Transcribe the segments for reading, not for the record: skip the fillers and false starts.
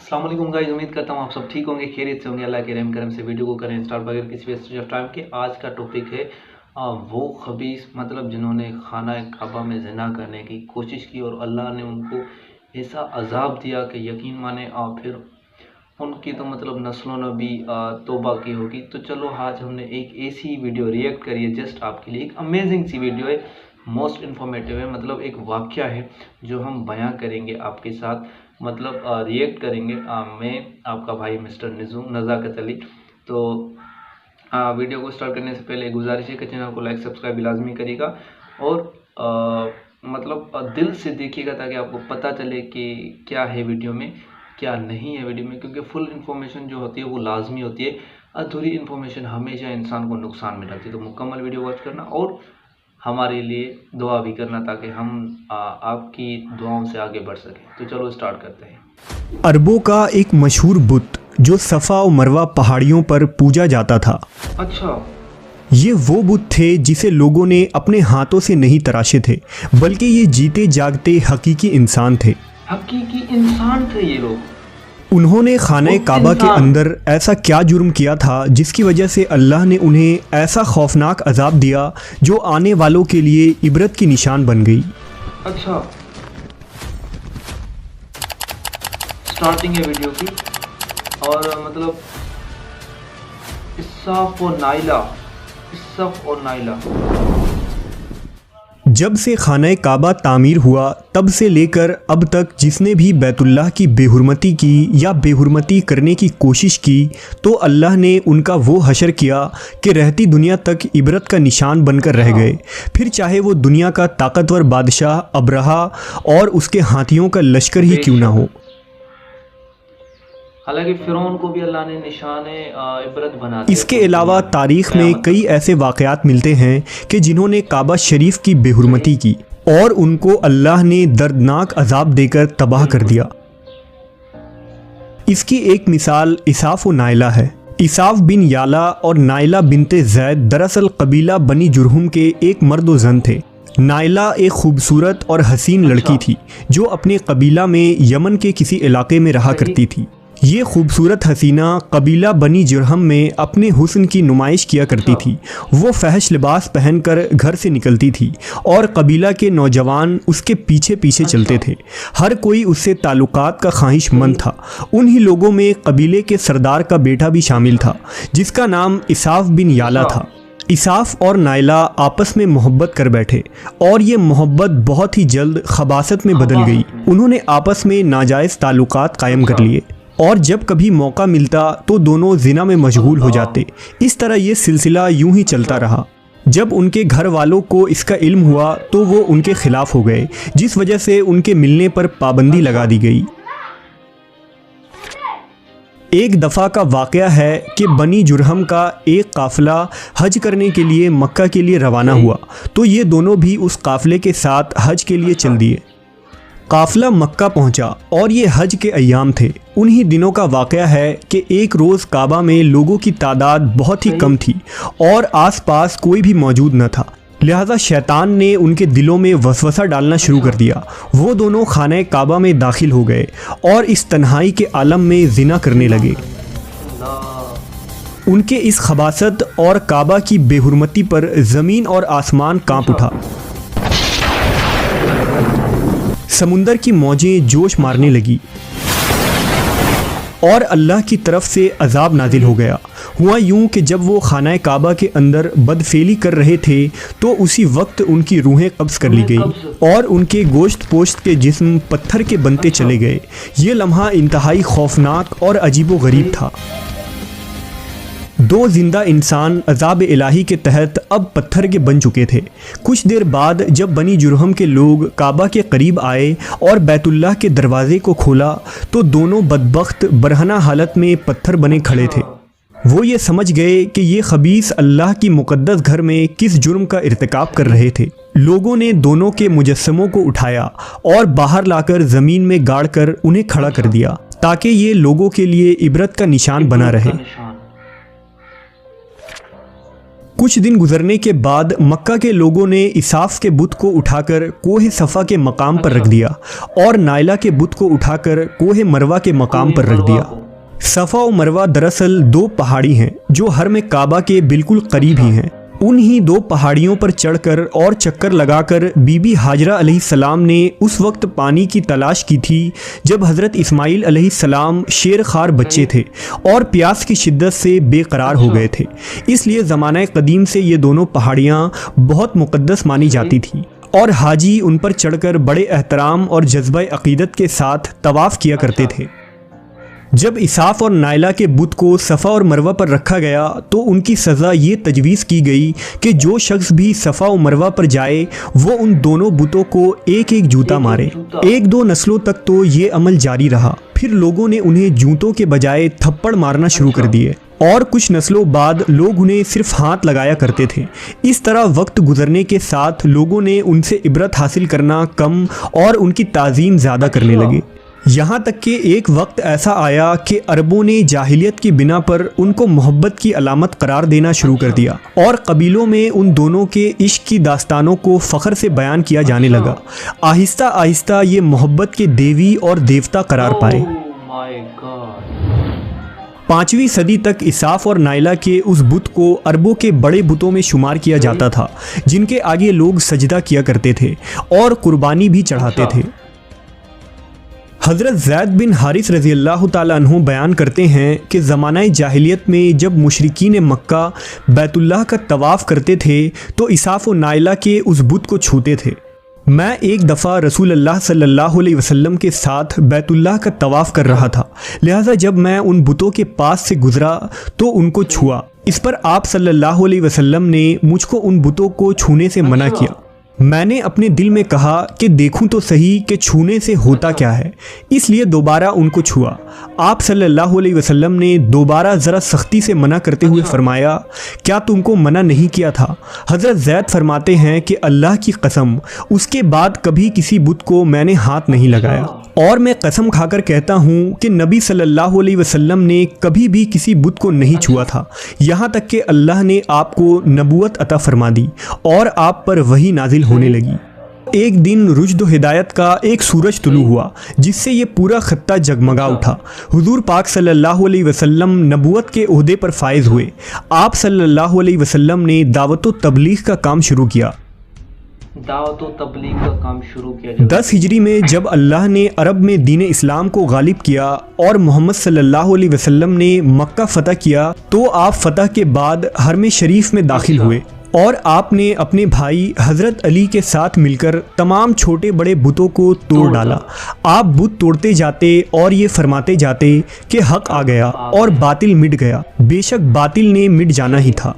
अस्सलाम वालेकुम गाइस, उम्मीद करता हूँ आप सब ठीक होंगे, खैरियत से होंगे। अल्लाह के रहम करम से वीडियो को करें स्टार्ट बगैर किसी वेस्टेज ऑफ टाइम के। आज का टॉपिक है वो खबीस, मतलब जिन्होंने खाना काबा में ज़िना करने की कोशिश की और अल्लाह ने उनको ऐसा अजाब दिया कि यकीन माने फिर उनकी तो मतलब नस्लों ने भी तौबा की होगी। तो चलो आज हमने एक ऐसी वीडियो रिएक्ट करी है जस्ट आपके लिए। एक अमेजिंग सी वीडियो है, मोस्ट इन्फॉर्मेटिव है, मतलब एक वाक़या है जो हम बयां करेंगे आपके साथ, मतलब रिएक्ट करेंगे। मैं आपका भाई मिस्टर नज़ाकत अली। तो वीडियो को स्टार्ट करने से पहले गुजारिश है कि चैनल को लाइक सब्सक्राइब लाजमी करिएगा और मतलब दिल से देखिएगा ताकि आपको पता चले कि क्या है वीडियो में, क्या नहीं है वीडियो में, क्योंकि फुल इन्फॉर्मेशन जो होती है वो लाजमी होती है। अधूरी इन्फॉर्मेशन हमेशा इंसान को नुकसान में डालती है। तो मुकम्मल वीडियो वॉच करना और हमारे लिए दुआ भी करना ताकि हम आपकी दुआओं से आगे बढ़ सकें। तो चलो स्टार्ट करते हैं। अरबों का एक मशहूर बुत जो सफ़ा और मरवा पहाड़ियों पर पूजा जाता था। अच्छा, ये वो बुत थे जिसे लोगों ने अपने हाथों से नहीं तराशे थे, बल्कि ये जीते जागते हकीकी इंसान थे। हकीकी इंसान थे ये लोग। उन्होंने खाने काबा के अंदर ऐसा क्या जुर्म किया था जिसकी वजह से अल्लाह ने उन्हें ऐसा खौफनाक अजाब दिया जो आने वालों के लिए इबरत की निशान बन गई। अच्छा, स्टार्टिंग है वीडियो की और मतलब इसाफ और नाइला। जब से खाना काबा तामीर हुआ तब से लेकर अब तक जिसने भी बैतुल्लाह की बेहुरमती की या बेहुरमती करने की कोशिश की तो अल्लाह ने उनका वो हशर किया कि रहती दुनिया तक इबरत का निशान बनकर रह गए, फिर चाहे वो दुनिया का ताकतवर बादशाह अब्रहा और उसके हाथियों का लश्कर ही क्यों ना हो। हालांकि फिरौन को भी अल्लाह ने निशाने इबरत बना दिया। इसके अलावा तारीख़ में कई ऐसे वाक़यात मिलते हैं कि जिन्होंने काबा शरीफ की बेहुरमती की और उनको अल्लाह ने दर्दनाक अजाब देकर तबाह कर दिया। इसकी एक मिसाल इसाफ और नाइला है। इसाफ बिन याला और नाइला बिनते ज़ैद दरअसल कबीला बनी जुरहुम के एक मर्द व ज़न थे। नाइला एक खूबसूरत और हसीन लड़की थी जो अपने कबीला में यमन के किसी इलाके में रहा करती थी। ये खूबसूरत हसीना कबीला बनी जुरहम में अपने हुस्न की नुमाइश किया करती थी। वो फहश लिबास पहनकर घर से निकलती थी और कबीला के नौजवान उसके पीछे पीछे चलते थे। हर कोई उससे ताल्लुकात का ख्वाहिशमंद था। उन्हीं लोगों में कबीले के सरदार का बेटा भी शामिल था जिसका नाम इसाफ बिन याला था। इसाफ और नाइला आपस में मोहब्बत कर बैठे और ये मोहब्बत बहुत ही जल्द खबासत में बदल गई। उन्होंने आपस में नाजायज़ ताल्लुकात कायम कर लिए और जब कभी मौका मिलता तो दोनों जिना में मशगूल हो जाते। इस तरह ये सिलसिला यूं ही चलता रहा। जब उनके घर वालों को इसका इल्म हुआ तो वो उनके खिलाफ हो गए, जिस वजह से उनके मिलने पर पाबंदी लगा दी गई। एक दफ़ा का वाक़या है कि बनी जुरहम का एक काफ़िला हज करने के लिए मक्का के लिए रवाना हुआ तो ये दोनों भी उस काफ़िले के साथ हज के लिए चल दिए। काफ़िला मक्का पहुंचा और ये हज के अय्याम थे। उन्हीं दिनों का वाक़या है कि एक रोज़ काबा में लोगों की तादाद बहुत ही कम थी और आसपास कोई भी मौजूद न था, लिहाजा शैतान ने उनके दिलों में वसवसा डालना शुरू कर दिया। वो दोनों खाने काबा में दाखिल हो गए और इस तन्हाई के आलम में ज़िना करने लगे। उनके इस खबासत और काबा की बेहुरमती पर ज़मीन और आसमान कांप उठा। समुंदर की मौजें जोश मारने लगी और अल्लाह की तरफ से अजाब नाजिल हो गया। हुआ यूं कि जब वो खाना काबा के अंदर बदफेली कर रहे थे तो उसी वक्त उनकी रूहें कब्ज़ कर ली गई और उनके गोश्त पोश्त के जिस्म पत्थर के बनते चले गए। ये लम्हा इंतहाई खौफनाक और अजीबो गरीब था। दो जिंदा इंसान अज़ाब इलाही के तहत अब पत्थर के बन चुके थे। कुछ देर बाद जब बनी जुरहम के लोग काबा के करीब आए और बैतुल्लाह के दरवाज़े को खोला तो दोनों बदबख्त बरहना हालत में पत्थर बने खड़े थे। वो ये समझ गए कि ये खबीस अल्लाह की मुक़द्दस घर में किस जुर्म का इर्तिकाब कर रहे थे। लोगों ने दोनों के मुजस्समों को उठाया और बाहर लाकर ज़मीन में गाड़ कर उन्हें खड़ा कर दिया ताकि ये लोगों के लिए इबरत का निशान बना रहे। कुछ दिन गुजरने के बाद मक्का के लोगों ने इसाफ के बुत को उठाकर कोह सफ़ा के मकाम पर रख दिया और नाइला के बुत को उठाकर कोह मरवा के मकाम पर रख दिया। सफ़ा और मरवा दरअसल दो पहाड़ी हैं जो हरम काबा के बिल्कुल करीब ही हैं। उन्हीं दो पहाड़ियों पर चढ़कर और चक्कर लगाकर बीबी हाजरा अलैहिस्सलाम ने उस वक्त पानी की तलाश की थी जब हज़रत इस्माइल अलैहिस्सलाम शेर खार बच्चे थे और प्यास की शिद्दत से बेकरार हो गए थे। इसलिए ज़माना कदीम से ये दोनों पहाड़ियाँ बहुत मुक़द्दस मानी जाती थीं और हाजी उन पर चढ़कर बड़े एहतराम और जज्बा अक़ीदत के साथ तवाफ़ किया करते थे। जब इसाफ और नाइला के बुत को सफ़ा और मरवा पर रखा गया तो उनकी सज़ा ये तजवीज़ की गई कि जो शख्स भी सफ़ा और मरवा पर जाए वो उन दोनों बुतों को एक एक जूता मारे। एक दो नस्लों तक तो ये अमल जारी रहा, फिर लोगों ने उन्हें जूतों के बजाय थप्पड़ मारना शुरू कर दिए और कुछ नस्लों बाद लोग उन्हें सिर्फ हाथ लगाया करते थे। इस तरह वक्त गुजरने के साथ लोगों ने उनसे इबरत हासिल करना कम और उनकी ताज़ीम ज़्यादा करने लगे। यहाँ तक कि एक वक्त ऐसा आया कि अरबों ने जाहिलियत की बिना पर उनको मोहब्बत की अलामत करार देना शुरू कर दिया और कबीलों में उन दोनों के इश्क की दास्तानों को फ़ख्र से बयान किया जाने लगा। आहिस्ता आहिस्ता ये मोहब्बत के देवी और देवता करार पाए। 5वीं सदी तक इसाफ और नाइला के उस बुत को अरबों के बड़े बुतों में शुमार किया जाता था जिनके आगे लोग सजदा किया करते थे और कुर्बानी भी चढ़ाते थे। हज़रत ज़ैद बिन हारिस रज़ी अल्लाह ताला अन्हु बयान करते हैं कि ज़मानाए जाहिलियत में जब मुशरिकीन मक्का बैतुल्लाह का तवाफ़ करते थे तो इसाफ और नाइला के उस बुत को छूते थे। मैं एक दफ़ा रसूल अल्लाह सल्लल्लाहु अलैहि वसल्लम के साथ बैतुल्लाह का तवाफ़ कर रहा था, लिहाजा जब मैं उन बुतों के पास से गुज़रा तो उनको छुआ। इस पर आप सल्लल्लाहु अलैहि वसल्लम ने मुझको उन बुतों को छूने से मना किया। मैंने अपने दिल में कहा कि देखूं तो सही कि छूने से होता क्या है, इसलिए दोबारा उनको छुआ। आप सल्लल्लाहु अलैहि वसल्लम ने दोबारा ज़रा सख्ती से मना करते हुए फरमाया, क्या तुमको मना नहीं किया था? हज़रत ज़ैद फरमाते हैं कि अल्लाह की कसम उसके बाद कभी किसी बुत को मैंने हाथ नहीं लगाया और मैं कसम खाकर कहता हूँ कि नबी सल्लल्लाहु अलैहि वसल्लम ने कभी भी किसी बुत को नहीं छुआ था, यहाँ तक कि अल्लाह ने आपको नबूवत अता फरमा दी और आप पर वही नाजिल होने लगी। एक दिन रुश्द हिदायत का एक सूरज तुलू हुआ जिससे ये पूरा खत्ता जगमगा उठा। हुजूर पाक सल्लल्लाहु अलैहि वसल्लम नबूवत के ओहदे पर फाइज हुए। आप सल्लल्लाहु अलैहि वसल्लम ने दावत व तबलीग का काम शुरू किया। 10 हिजरी में जब अल्लाह ने अरब में दीन इस्लाम को गालिब किया और मोहम्मद सल्लल्लाहु अलैहि वसल्लम ने मक्का फ़तह किया तो आप फ़तह के बाद हरम शरीफ में दाखिल हुए और आपने अपने भाई हज़रत अली के साथ मिलकर तमाम छोटे बड़े बुतों को तोड़ डाला। आप बुत तोड़ते जाते और ये फरमाते जाते कि हक़ आ गया और बातिल मिट गया। बेशक बातिल ने मिट जाना ही था।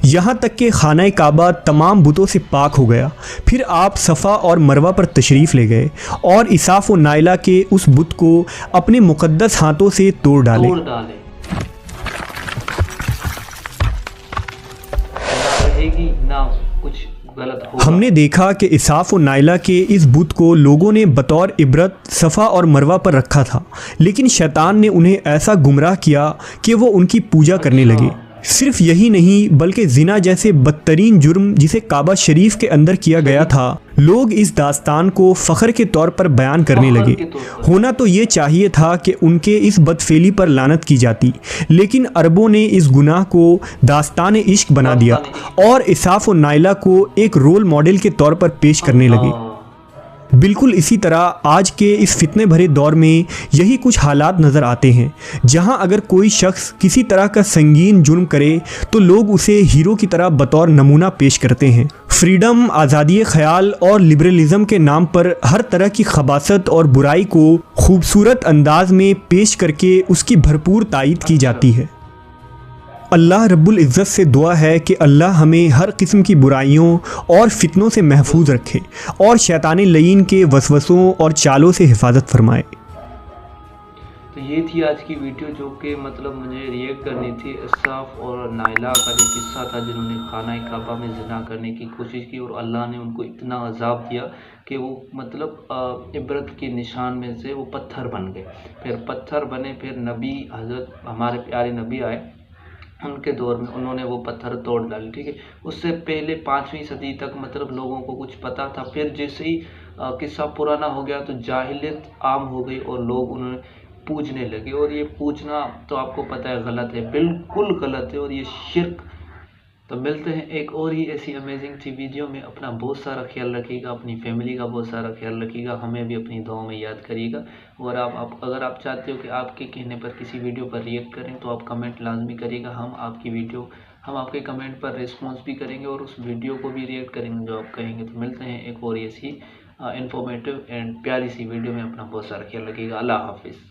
यहाँ तक कि खाना काबा तमाम बुतों से पाक हो गया। फिर आप सफ़ा और मरवा पर तशरीफ़ ले गए और इसाफ व नाइला के उस बुत को अपने मुक़द्दस हाथों से तोड़ डाले। हमने देखा कि इसाफ व नाइला के इस बुत को लोगों ने बतौर इबरत सफ़ा और मरवा पर रखा था, लेकिन शैतान ने उन्हें ऐसा गुमराह किया कि वो उनकी पूजा करने लगे। सिर्फ यही नहीं बल्कि ज़िना जैसे बदतरीन जुर्म जिसे काबा शरीफ के अंदर किया गया था, लोग इस दास्तान को फ़ख्र के तौर पर बयान करने लगे। होना तो ये चाहिए था कि उनके इस बदफेली पर लानत की जाती, लेकिन अरबों ने इस गुनाह को दास्तान इश्क बना दिया और इसाफ व नाइला को एक रोल मॉडल के तौर पर पेश करने लगे। बिल्कुल इसी तरह आज के इस फितने भरे दौर में यही कुछ हालात नज़र आते हैं, जहां अगर कोई शख्स किसी तरह का संगीन जुर्म करे तो लोग उसे हीरो की तरह बतौर नमूना पेश करते हैं। फ्रीडम, आज़ादी ख़याल और लिबरलिज़म के नाम पर हर तरह की खबासत और बुराई को खूबसूरत अंदाज में पेश करके उसकी भरपूर तायीद की जाती है। अल्लाह रब्बुल इज़्ज़त से दुआ है कि अल्लाह हमें हर किस्म की बुराइयों और फितनों से महफूज रखे और शैतानी लईन के वसवसों और चालों से हिफाजत फरमाए। तो ये थी आज की वीडियो जो कि मतलब मुझे रिएक्ट करनी थी इसाफ और नाइला का जो किस्सा था, जिन्होंने खाना काबा में ज़िना करने की कोशिश की और अल्लाह ने उनको इतना अजाब दिया कि वो मतलब इबरत के निशान में से वो पत्थर बन गए। फिर पत्थर बने, फिर नबी हज़रत हमारे प्यारे नबी आए ان کے دور میں انہوں نے وہ پتھر توڑ ڈالے، ٹھیک ہے۔ اس سے پہلے 5ویں صدی تک مطلب لوگوں کو کچھ پتہ تھا، پھر جیسے ہی قصہ پرانا ہو گیا تو جاہلیت عام ہو گئی اور لوگ انہیں پوجنے لگے، اور یہ پوجنا تو آپ کو پتہ ہے غلط ہے، بالکل غلط ہے، اور یہ شرک۔ تو ملتے ہیں ایک اور ہی ایسی امیزنگ سی ویڈیو میں۔ اپنا بہت سارا خیال رکھیے گا، اپنی فیملی کا بہت سارا خیال رکھیے گا، ہمیں بھی اپنی دعاؤں میں یاد کریے گا۔ اور اگر آپ چاہتے ہو کہ آپ کے کہنے پر کسی ویڈیو پر ریئیکٹ کریں تو آپ کمنٹ لازمی کریے گا، ہم آپ کے کمنٹ پر ریسپانس بھی کریں گے اور اس ویڈیو کو بھی ریئیکٹ کریں گے جو آپ کہیں گے۔ تو ملتے ہیں ایک اور ایسی انفارمیٹیو اینڈ پیاری سی ویڈیو میں۔ اپنا بہت سارا خیال رکھیے گا۔ اللہ حافظ۔